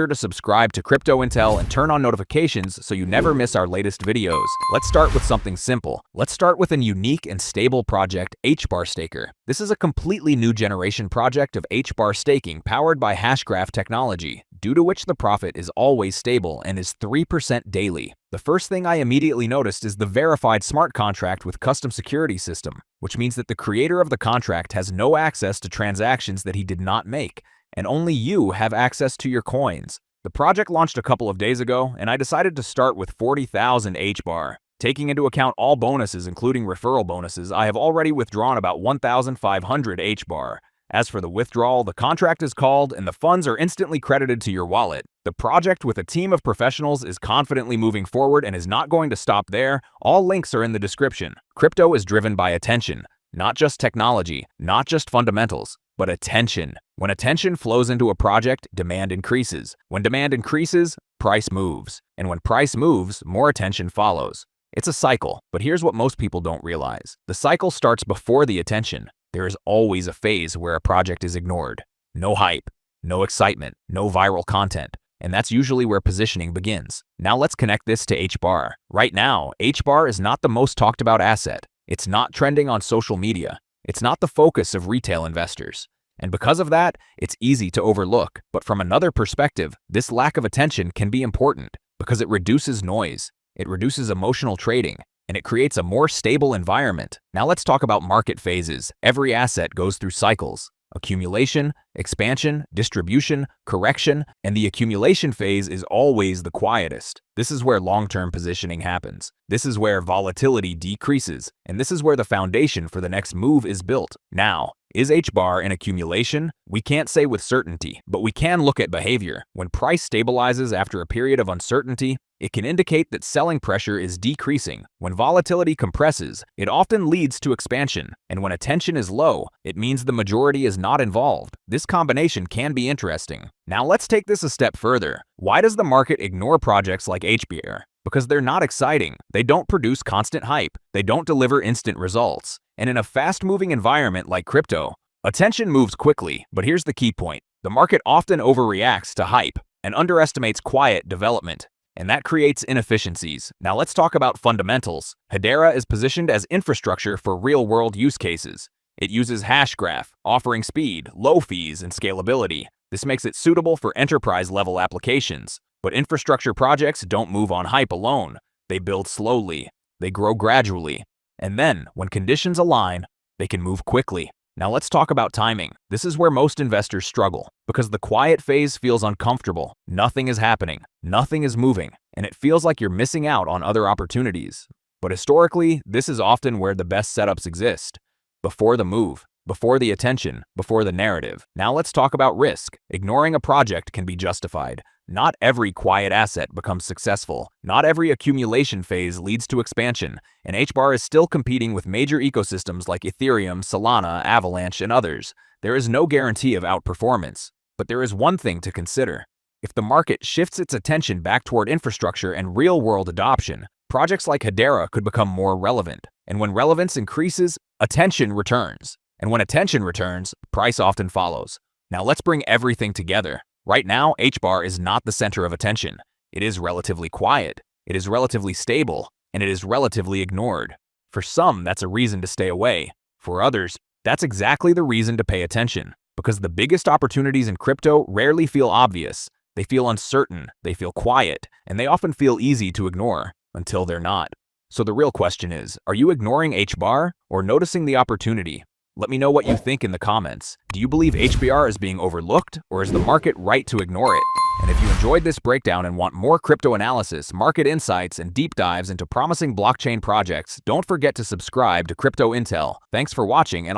Sure to subscribe to Crypto Intel and turn on notifications so you never miss our latest videos. Let's start with something simple. Let's start with a unique and stable project, HBAR Staker. This is a completely new generation project of HBAR staking powered by hashgraph technology, due to which the profit is always stable and is 3% daily. The first thing I immediately noticed is the verified smart contract with custom security system, which means that the creator of the contract has no access to transactions that he did not make, and only you have access to your coins. The project launched a couple of days ago, and I decided to start with 40,000 HBAR. Taking into account all bonuses, including referral bonuses, I have already withdrawn about 1,500 HBAR. As for the withdrawal, the contract is called and the funds are instantly credited to your wallet. The project with a team of professionals is confidently moving forward and is not going to stop there. All links are in the description. Crypto is driven by attention, not just technology, not just fundamentals, but attention. When attention flows into a project, demand increases. When demand increases, price moves. And when price moves, more attention follows. It's a cycle, but here's what most people don't realize. The cycle starts before the attention. There is always a phase where a project is ignored. No hype, no excitement, no viral content. And that's usually where positioning begins. Now let's connect this to HBAR. Right now, HBAR is not the most talked about asset. It's not trending on social media. It's not the focus of retail investors. And because of that, it's easy to overlook. But from another perspective, this lack of attention can be important because it reduces noise, it reduces emotional trading, and it creates a more stable environment. Now let's talk about market phases. Every asset goes through cycles: accumulation, expansion, distribution, correction, and the accumulation phase is always the quietest. This is where long-term positioning happens. This is where volatility decreases, and this is where the foundation for the next move is built. Now, is HBAR in accumulation? We can't say with certainty, but we can look at behavior. When price stabilizes after a period of uncertainty, it can indicate that selling pressure is decreasing. When volatility compresses, it often leads to expansion. And when attention is low, it means the majority is not involved. This combination can be interesting. Now let's take this a step further. Why does the market ignore projects like HBAR? Because they're not exciting. They don't produce constant hype. They don't deliver instant results. And in a fast-moving environment like crypto, attention moves quickly. But here's the key point. The market often overreacts to hype and underestimates quiet development. And that creates inefficiencies. Now let's talk about fundamentals. Hedera is positioned as infrastructure for real-world use cases. It uses hashgraph, offering speed, low fees, and scalability. This makes it suitable for enterprise-level applications. But infrastructure projects don't move on hype alone. They build slowly. They grow gradually. And then, when conditions align, they can move quickly. Now let's talk about timing. This is where most investors struggle, because the quiet phase feels uncomfortable. Nothing is happening, nothing is moving, and it feels like you're missing out on other opportunities. But historically, this is often where the best setups exist. Before the move, before the attention, before the narrative. Now let's talk about risk. Ignoring a project can be justified. Not every quiet asset becomes successful. Not every accumulation phase leads to expansion, and HBAR is still competing with major ecosystems like Ethereum, Solana, Avalanche, and others. There is no guarantee of outperformance. But there is one thing to consider. If the market shifts its attention back toward infrastructure and real-world adoption, projects like Hedera could become more relevant. And when relevance increases, attention returns. And when attention returns, price often follows. Now let's bring everything together. Right now, HBAR is not the center of attention. It is relatively quiet, it is relatively stable, and it is relatively ignored. For some, that's a reason to stay away. For others, that's exactly the reason to pay attention. Because the biggest opportunities in crypto rarely feel obvious. They feel uncertain, they feel quiet, and they often feel easy to ignore, until they're not. So the real question is, are you ignoring HBAR or noticing the opportunity? Let me know what you think in the comments. Do you believe HBAR is being overlooked, or is the market right to ignore it? And if you enjoyed this breakdown and want more crypto analysis, market insights, and deep dives into promising blockchain projects, don't forget to subscribe to Crypto Intel. Thanks for watching, and